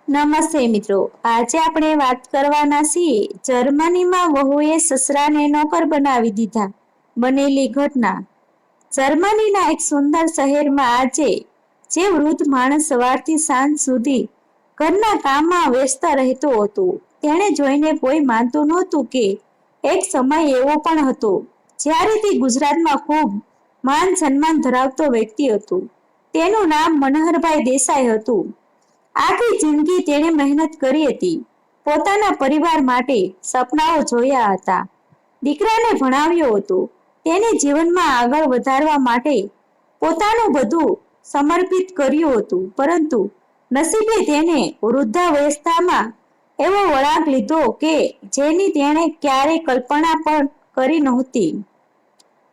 નમસ્તે મિત્રો, આજે આપણે વાત કરવાના છીએ જર્મનીમાં વહુએ સસરાને નોકર બનાવી દીધા બનેલી ઘટના। જર્મનીના એક સુંદર શહેરમાં આજે જે વૃદ્ધ માણસ સવારથી સાંજ સુધી ઘરના કામમાં વ્યસ્ત રહેતો હતો, તેને જોઈને કોઈ માનતું નહોતું કે એક સમય એવો પણ હતો જ્યારે તે ગુજરાતમાં ખૂબ માન સન્માન ધરાવતો વ્યક્તિ હતો। તેનું નામ મનહરભાઈ દેસાઈ હતું। આખી જિંદગી તેણે મહેનત કરી હતી, પોતાના પરિવાર માટે સપનાઓ જોયા હતા, દીકરાને ભણાવ્યો હતો, તેને જીવનમાં આગળ વધારવા માટે પોતાનું બધું સમર્પિત કર્યું હતું। પરંતુ નસીબે તેને વૃદ્ધાવસ્થામાં એવો વળાંક લીધો કે જેની તેણે ક્યારેય કલ્પના પણ કરી નહોતી।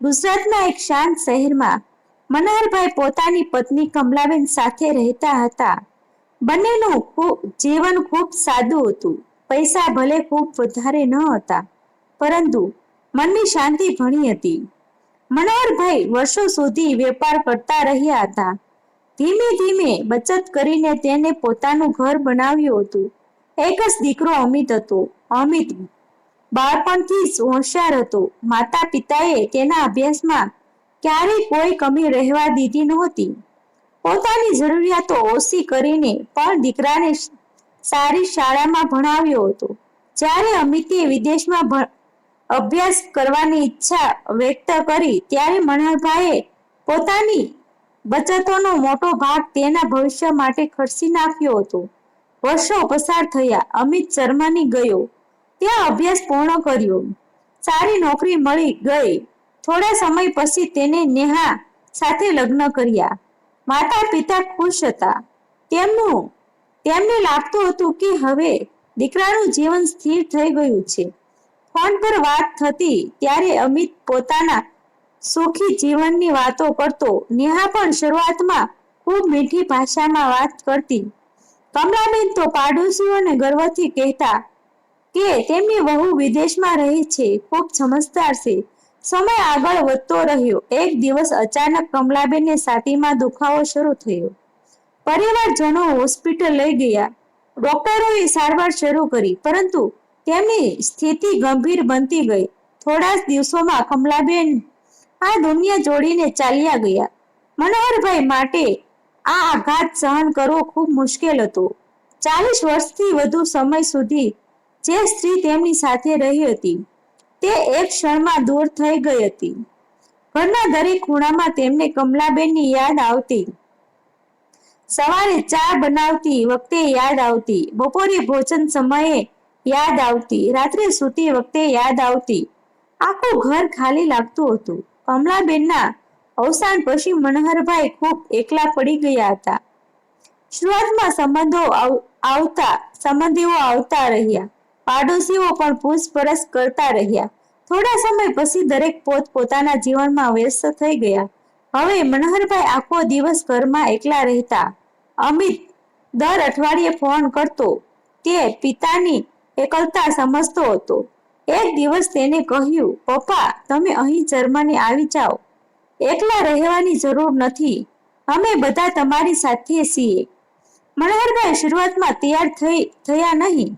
ગુજરાતના એક શાંત શહેરમાં મનહરભાઈ પોતાની પત્ની કમલાબેન સાથે રહેતા હતા। બંનેનું જીવન ખૂબ સાદું હતું। પૈસા ભલે ખૂબ વધારે ન હતા, પરંતુ મનની શાંતિ ઘણી હતી। મનોહરભાઈ વર્ષો સુધી વેપાર કરતા રહ્યા હતા। ધીમે ધીમે બચત કરીને તેને પોતાનું ઘર બનાવ્યું હતું। એક જ દીકરો અમિત હતો। અમિત બાળપણથી જ હોશિયાર હતો। માતા પિતાએ તેના અભ્યાસમાં ક્યારેય કોઈ કમી રહેવા દીધી નહોતી। પોતાની જરૂરિયાતો ઓછી કરીને પણ દીકરાને સારી શાળામાં ભણાવ્યો હતો। જ્યારે અમિતે વિદેશમાં અભ્યાસ કરવાની ઈચ્છા વ્યક્ત કરી, ત્યારે મનહરભાઈએ પોતાની બચતોનો મોટો ભાગ તેના ભવિષ્ય માટે ખર્ચી નાખ્યો હતો। વર્ષો પસાર થયા। અમિત જર્મની ગયો, ત્યાં અભ્યાસ પૂર્ણ કર્યો, સારી નોકરી મળી ગઈ। થોડા સમય પછી તેને નેહા સાથે લગ્ન કર્યા। માતા પિતા ખુશ હતા। તેમને લાગતું હતું કે હવે દીકરાનું જીવન સ્થિર થઈ ગયું છે। ફોન પર વાત થતી ત્યારે અમિત પોતાના સુખી જીવનની વાતો કરતો, નેહા પણ શરૂઆતમાં ખૂબ મીઠી ભાષામાં વાત કરતી। કમલાબેન તો પાડોશીઓને ગર્વથી કહેતા કે તેમની વહુ વિદેશમાં રહે છે, ખૂબ સમજદાર છે। સમય આગળ વધતો રહ્યો। એક દિવસ અચાનક કમલાબેનને છાતીમાં દુખાવો શરૂ થયો। પરિવારજનો હોસ્પિટલ લઈ ગયા। ડોક્ટરોએ સારવાર શરૂ કરી, પરંતુ તેમની સ્થિતિ ગંભીર બનતી ગઈ। થોડા દિવસોમાં કમલાબેન આ દુનિયા છોડીને ચાલ્યા ગયા। મનોહરભાઈ માટે આ આઘાત સહન કરવો ખૂબ મુશ્કેલ હતો। 40 વર્ષથી વધુ સમય સુધી જે સ્ત્રી તેમની સાથે રહી હતી, તે એક ક્ષણમાં દૂર થઈ ગઈ હતી। ઘરના દરેક ખૂણામાં તેમને કમલાબેનની યાદ આવતી। સવારે ચા બનાવતી વખતે યાદ આવતી, બપોરે ભોજન સમયે યાદ આવતી, રાત્રે સૂતી વખતે યાદ આવતી। આખું ઘર ખાલી લાગતું હતું। કમલાબેનના અવસાન પછી મનહરભાઈ ખૂબ એકલા પડી ગયા હતા। શરૂઆતમાં સંબંધીઓ આવતા રહ્યા, પાડોશીઓ પણ પૂછપરછ કરતા રહ્યા। થોડા સમય પછી દરેક પોતપોતાના જીવનમાં વ્યસ્ત થઈ ગયા। હવે મનહરભાઈ આખો દિવસ ઘરમાં એકલા રહેતા। અમિત દર અઠવાડિયે ફોન કરતો, તે પિતાની એકલતા સમજતો હતો। એક દિવસ તેને કહ્યું, પપ્પા, તમે અહીં જર્મની આવી જાઓ, એકલા રહેવાની જરૂર નથી, અમે બધા તમારી સાથે છીએ। મનહરભાઈ શરૂઆતમાં તૈયાર થયા નહીં।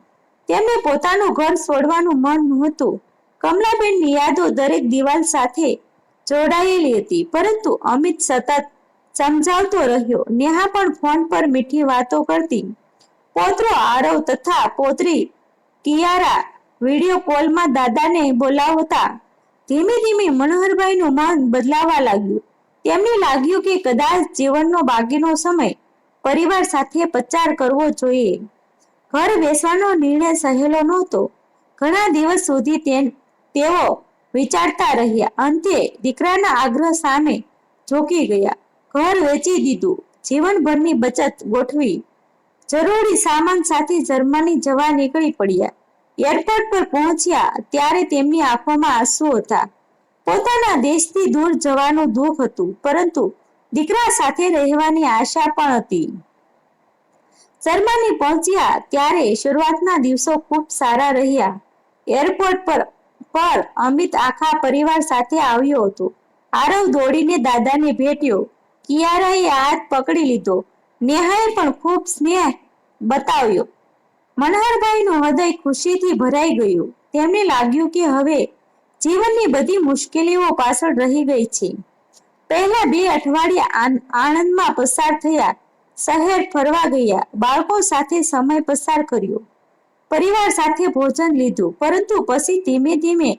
તેમને પોતાનું ઘર છોડવાનું મન નહોતું। કમલાબેનની યાદો દરેક દિવાલ સાથે જોડાયેલી હતી, પરંતુ અમિત સતત સમજાવતો રહ્યો। નેહા પણ ફોન પર મીઠી વાતો કરતી। પૌત્રો આરવ તથા પૌત્રી કિયારા વિડીયો કોલમાં દાદાને બોલાવતા। ધીમે ધીમે મનોહરભાઈનું મન બદલાવા લાગ્યું। તેમને લાગ્યું કે કદાચ જીવનનો બાકીનો સમય પરિવાર સાથે પસાર કરવો જોઈએ। ઘર વેચવાનો નિર્ણય સહેલો નહોતો। ઘણા દિવસ સુધી તેઓ વિચારતા રહ્યા। અંતે દીકરાના આગ્રહ સામે ઝૂકી ગયા। ઘર વેચી દીધું, જીવનભરની બચત ગોઠવી, જરૂરી સામાન સાથે જર્મની જવા નીકળી પડ્યા। એરપોર્ટ પર પહોંચ્યા ત્યારે તેમની આંખોમાં આંસુ હતા। પોતાના દેશથી દૂર જવાનું દુઃખ હતું, પરંતુ દીકરા સાથે રહેવાની આશા પણ હતી। જર્મની પહોંચ્યા ત્યારે શરૂઆતના દિવસો ખૂબ સારા રહ્યા। એરપોર્ટ પર અમિત આખા પરિવાર સાથે આવ્યો હતો। આરવ દોડીને દાદાને ભેટ્યો, કિયારાએ હાથ પકડી લીધો, નેહાએ પણ ખૂબ સ્નેહ બતાવ્યો. મનહરભાઈનું હૃદય ખુશીથી ભરાઈ ગયું. તેમને લાગ્યું કે હવે જીવનની બધી મુશ્કેલીઓ પાછળ રહી ગઈ છે. પહેલા 2 અઠવાડિયા આનંદમાં પસાર થયા. શહેર ફરવા ગયા, બાળકો સાથે સમય પસાર કર્યો, પરિવાર સાથે ભોજન લીધું. પરંતુ પછી ધીમે ધીમે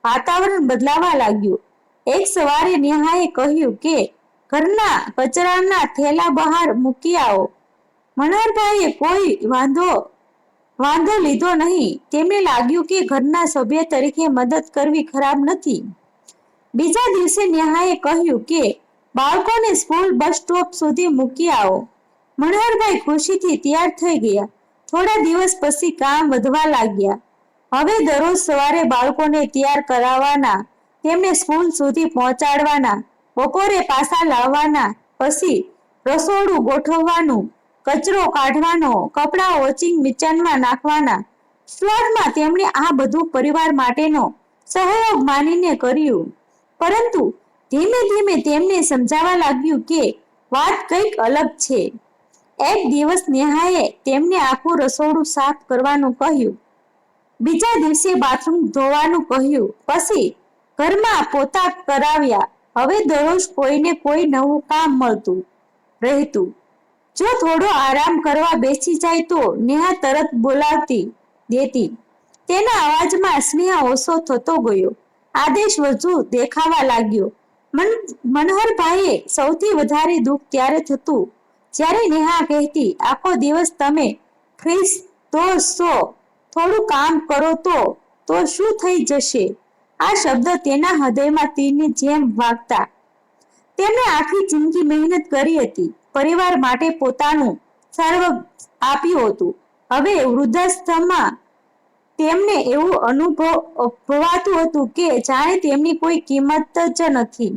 વાતાવરણ બદલાવા લાગ્યું. એક સવારે નેહાએ કહ્યું કે ઘરના કચરાના થેલા બહાર મૂકી આવો. મનહરભાઈએ કોઈ વાંધો લીધો નહીં. તેમને લાગ્યું કે ઘરના સભ્ય તરીકે મદદ કરવી ખરાબ નથી. બીજા દિવસે નેહાએ કહ્યું કે બાળકોને સ્કૂલ બસ સ્ટોપ સુધી મૂકી આવો. મનહરભાઈ ખુશીથી તૈયાર થઈ ગયા. થોડા દિવસ પછી કામ વધવા લાગ્યા. હવે દરરોજ સવારે બાળકોને તૈયાર કરાવવાના, તેમને સ્કૂલ સુધી પહોંચાડવાના, બપોરે પાછા લાવવાના, પછી રસોડું ગોઠવવાનું, કચરો કાઢવાનો, કપડાં વોશિંગ મશીનમાં નાખવાના. શરૂઆતમાં તેમણે આ બધું પરિવાર માટેનો સહયોગ માનીને કર્યું. પરંતુ ધીમે ધીમે તેમને સમજાવા લાગ્યું કે વાત કંઈક અલગ છે. એક દિવસ નેહાએ તેમને આખું રસોડું સાફ કરવાનું કહ્યું. બીજા દિવસે બાથરૂમ ધોવાનું કહ્યું. પછી ઘરમાં પોતા કરાવ્યા. હવે દરરોજ કોઈને કોઈ નવું કામ મળતું રહેતું. જો થોડો આરામ કરવા બેસી જાય તો નેહા તરત બોલાવતી દેતી. તેના અવાજમાં સ્નેહ ઓછો થતો ગયો. આદેશ વધુ દેખાવા લાગ્યો. મનહરભાઈએ સૌથી વધારે દુઃખ ત્યારે થતું જ્યારે નેહા કહેતી, આખો દિવસ તમે ફ્રી તો છો, થોડું કામ કરો તો શું થઈ જશે? આ શબ્દ તેના હૃદયમાં તીરની જેમ વાગતા. તેમણે આખી જિંદગી મહેનત કરી હતી, પરિવાર માટે પોતાનું સર્વ આપ્યું હતું. હવે વૃદ્ધાશ્રમમાં તેમને એવું અનુભવાતું હતું કે જાણે તેમની કોઈ કિંમત જ નથી.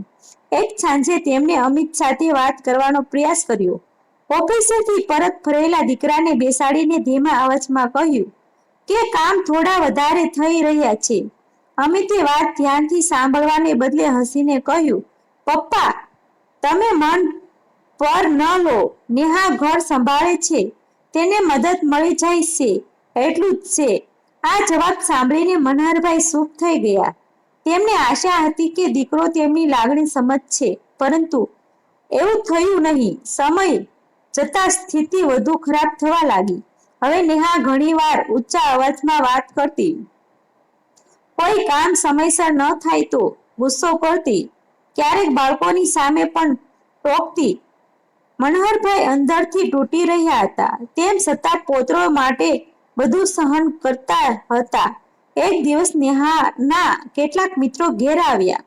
એક સાંજે તેમણે અમિત સાથે વાત કરવાનો પ્રયાસ કર્યો. ઓફિસેથી પરત ફરેલા દીકરાને બેસાડીને ધીમા અવાજમાં કહ્યું કે કામ થોડા વધારે થઈ રહ્યા છે. અમિતે વાત ધ્યાનથી સાંભળવાને બદલે હસીને કહ્યું, પપ્પા, તમે મન પર ન લો. નેહા ઘર સંભાળે છે, તેને મદદ મળી જાય છે, એટલું જ છે. આ જવાબ સાંભળીને મનહરભાઈ ચૂપ થઈ ગયા. તેમને આશા હતી કે દીકરો તેમની લાગણી સમજશે, પરંતુ એવું થયું નહીં. સમય જતાં સ્થિતિ વધુ ખરાબ થવા લાગી. હવે નેહા ઘણીવાર ઊંચા અવાજમાં વાત કરતી, કોઈ કામ સમયસર ન થાય તો ગુસ્સો કરતી, ક્યારેક બાળકોની સામે પણ ટોકતી. મનહરભાઈ અંદરથી તૂટી રહ્યા હતા, તેમ છતાં પૌત્રો માટે બધું સહન કરતા હતા. એક દિવસ નેહાના કેટલાક મિત્રો ઘેર આવ્યા.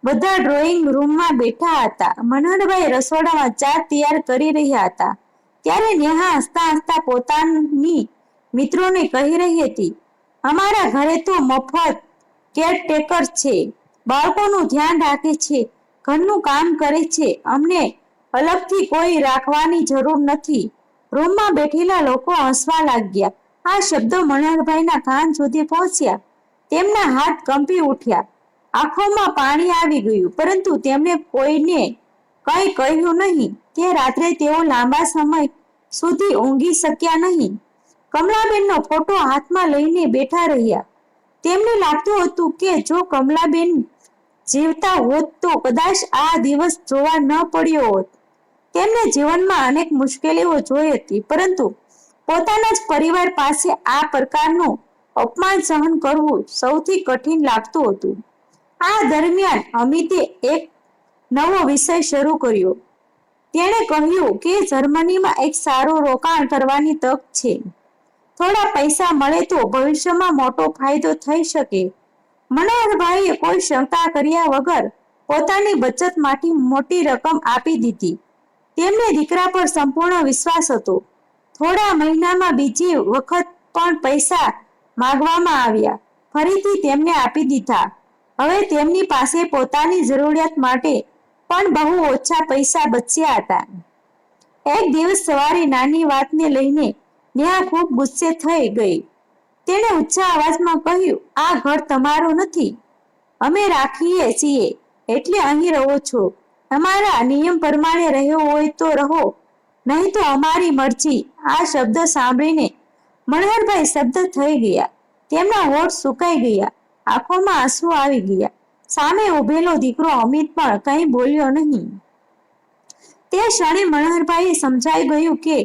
બધા ડ્રોઈંગ રૂમમાં બેઠા હતા. મનહરભાઈ રસોડામાં ચા તૈયાર કરી રહ્યા હતા. ત્યારે નેહા હસતા હસતા પોતાની મિત્રોને કહી રહી હતી, અમારા ઘરે તો મફત કેરટેકર છે, બાળકોનું ધ્યાન રાખે છે, ઘરનું કામ કરે છે, અમને અલગથી કોઈ રાખવાની જરૂર નથી. રૂમમાં બેઠેલા લોકો હસવા લાગ્યા. આ શબ્દો મનહરભાઈના કાન સુધી પહોંચ્યા. તેમના હાથ કંપી ઉઠ્યા, આંખોમાં પાણી આવી ગયું, પરંતુ તેમણે કોઈને કંઈ કહ્યું નહીં. તે રાત્રે તેઓ લાંબા સમય સુધી ઊંઘી શક્યા નહીં. કમલાબેનનો ફોટો હાથમાં લઈને બેઠા રહ્યા. તેમને લાગતું હતું કે જો કમલાબેન જીવતા હોત તો કદાચ આ દિવસ જોવા ન પડ્યો હોત. તેમને જીવનમાં અનેક મુશ્કેલીઓ જોઈ હતી, પરંતુ પોતાના જ પરિવાર પાસે આ પ્રકારનું અપમાન સહન કરવું સૌથી કઠિન લાગતું હતું. આ દરમિયાન અમિતે એક નવો વિષય શરૂ કર્યો. તેણે કહ્યું કે જર્મનીમાં એક સારું રોકાણ કરવાની તક છે. થોડા પૈસા મળે તો ભવિષ્યમાં મોટો ફાયદો થઈ શકે. મનહરભાઈએ કોઈ શંકા કર્યા વગર પોતાની બચતમાંથી મોટી રકમ આપી દીધી. તેમને દીકરા પર સંપૂર્ણ વિશ્વાસ હતો. થોડા મહિનામાં બીજી વખત પણ પૈસા માંગવામાં આવ્યા. ફરીથી તેમને આપી દીધા. હવે તેમની પાસે પોતાની જરૂરિયાત માટે પણ બહુ ઓછા પૈસા બચ્યા હતા. એક દિવસ સવારે નાની વાતને લઈને નેહા ખૂબ ગુસ્સે થઈ ગઈ. તેણે ઊંચા અવાજમાં કહ્યું, આ ઘર તમારું નથી, અમે રાખીએ છીએ એટલે અહીં રહો છો. અમારા નિયમ પ્રમાણે રહેવું હોય તો રહો, નહીં તો અમારી મરજી. આ શબ્દ સાંભળીને મનહરભાઈ શબ્દ થઈ ગયા. તેમના હોઠ સુકાઈ ગયા, આંખોમાં આંસુ આવી ગયા. સામે ઉભેલો દીકરો અમિત પણ કંઈ બોલ્યો નહીં. તે ક્ષણે મનહરભાઈએ સમજાઈ ગયું કે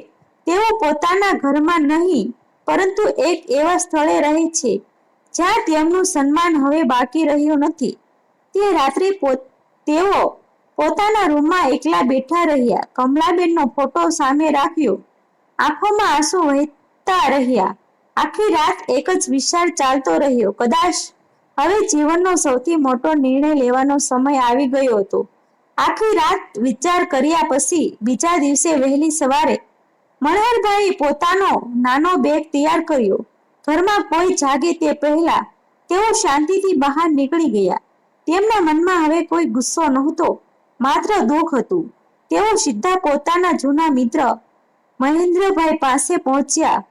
તેઓ પોતાના ઘરમાં નહીં, પરંતુ એક એવા સ્થળે રહે છે જ્યાં તેમનું સન્માન હવે બાકી રહ્યું નથી. તે રાત્રે તેઓ પોતાના રૂમમાં એકલા બેઠા રહ્યા. કમલાબેનનો ફોટો સામે રાખ્યો, આંખોમાં આંસુ વહેતા રહ્યા. આખી રાત એક જ વિચાર ચાલતો રહ્યો. કદાચ હવે જીવનનો સૌથી મોટો નિર્ણય લેવાનો સમય આવી ગયો હતો. આખી રાત વિચાર કર્યા પછી બીજા દિવસે વહેલી સવારે મનહરભાઈએ પોતાનો નાનો બેગ તૈયાર કર્યો. ઘરમાં કોઈ જાગે તે પહેલા તેઓ શાંતિથી બહાર નીકળી ગયા. તેમના મનમાં હવે કોઈ ગુસ્સો નહોતો, માત્ર દુઃખ હતું. તેઓ સીધા પોતાના જૂના મિત્ર મહેન્દ્રભાઈ પાસે પહોંચ્યા.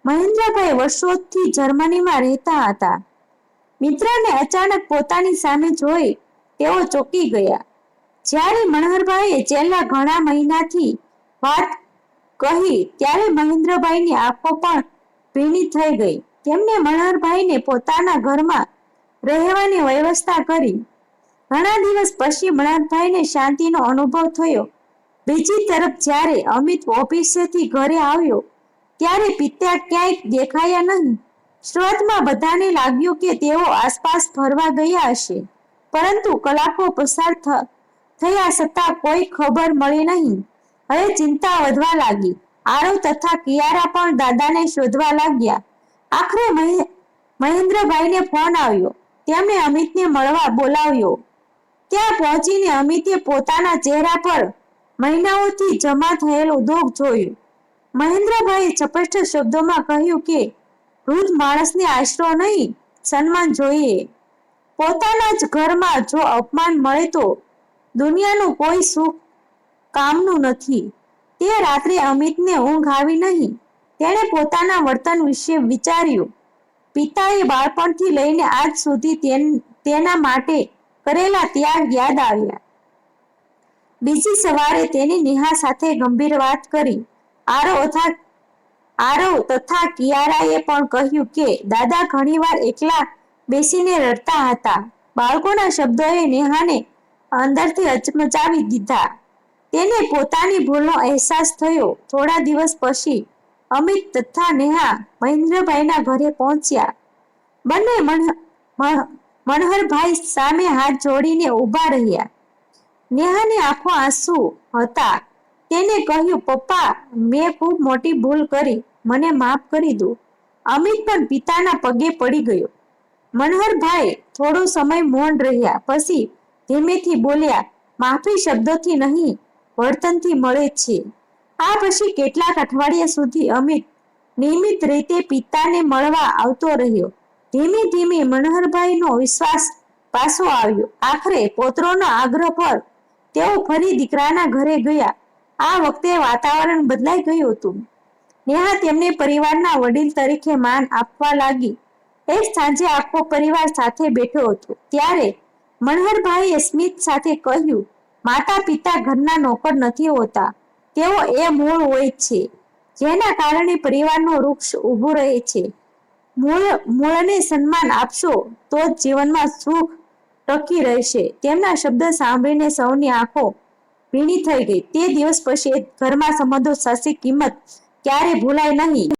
મહેન્દ્રભાઈ વર્ષોથી જર્મનીમાં રહેતા હતા. મિત્રને અચાનક પોતાની સામે જોઈ તેઓ ચોંકી ગયા. જ્યારે મનહરભાઈએ છેલ્લા ઘણા મહિનાથી વાત કહી ત્યારે મહેન્દ્રભાઈની આંખો પણ ભીની થઈ ગઈ. તેમને મનહરભાઈને પોતાના ઘરમાં રહેવાની વ્યવસ્થા કરી. ઘણા દિવસ પછી મનહરભાઈને શાંતિનો અનુભવ થયો. બીજી તરફ જ્યારે અમિત ઓફિસેથી ઘરે આવ્યો ત્યારે પિતા ક્યાંય દેખાયા નહીં. શરૂઆતમાં બધાને લાગ્યું કે તેઓ આસપાસ ફરવા ગયા હશે, પરંતુ કલાકો પસાર થયા છતાં કોઈ ખબર મળી નહીં. હવે ચિંતા વધવા લાગી. આરવ તથા કિયારા પણ દાદાને શોધવા લાગ્યા. આખરે મહેન્દ્રભાઈને ફોન આવ્યો. તેમણે અમિતને મળવા બોલાવ્યો. ત્યાં પહોંચીને અમિતે પોતાના ચહેરા પર મહિનાઓથી જમા થયેલું દુઃખ જોયું. મહેન્દ્રભાઈએ સ્પષ્ટ શબ્દોમાં કહ્યું કે વૃદ્ધ માણસને આશરો નહીં, સન્માન જોઈએ. પોતાના જ ઘરમાં જો અપમાન મળે તો દુનિયાનું કોઈ સુખ કામનું નથી. તે રાત્રે અમિતને ઊંઘ આવી નહીં. તેણે પોતાના વર્તન વિશે વિચાર્યું. પિતાએ બાળપણથી લઈને આજ સુધી તેના માટે કરેલા ત્યાગ યાદ આવ્યા. બીજી સવારે તેની નેહા સાથે ગંભીર વાત કરી. આરવ તથા કિયારાએ પણ કહ્યું કે દાદા ઘણીવાર એકલા બેસીને રડતા હતા. બાળકોના શબ્દોએ નેહાને અંદરથી હચમચાવી દીધા. તેને પોતાની ભૂલનો અહેસાસ થયો. થોડા દિવસ પછી અમિત તથા નેહા મહેન્દ્રભાઈના ઘરે પહોંચ્યા. બંને મનહરભાઈ સામે હાથ જોડીને ઊભા રહ્યા. નેહાની આંખો આંસુ હતા. તેને કહ્યું, પપ્પા, મેં ખૂબ મોટી ભૂલ કરી, મને માફ કરી દો. અમિત પણ પિતાના પગે પડી ગયો. મનહરભાઈ થોડો સમય મૌન રહ્યા. પછી ધીમેથી બોલ્યા, માફી શબ્દોથી નહીં, વર્તનથી મળે છે. આ પછી કેટલાક અઠવાડિયા સુધી અમિત નિયમિત રીતે પિતાને મળવા આવતો રહ્યો. ધીમે ધીમે મનહરભાઈનો વિશ્વાસ પાછો આવ્યો. આખરે પૌત્રોના આગ્રહ પર તેઓ ફરી દીકરાના ઘરે ગયા. આ વખતે વાતાવરણ બદલાઈ ગયું હતું. નેહા તેમને પરિવારના વડીલ તરીકે માન આપવા લાગી. એક સાંજે આખો પરિવાર સાથે બેઠો હતો. ત્યારે મનહરભાઈએ સ્મિત સાથે કહ્યું, માતા પિતા ઘરના નોકર નથી હોતા, તેઓ એ મૂળ હોય છે જેના કારણે પરિવારનું વૃક્ષ ઊભું રહે છે. મૂળને સન્માન આપશો તો જ જીવનમાં સુખ ટકી રહેશે. તેમના શબ્દ સાંભળીને સૌની આંખો ભીની થઈ ગઈ. તે દિવસ પછી ઘરમાં સંબંધો સાચી કિંમત ક્યારે ભૂલાય નહીં.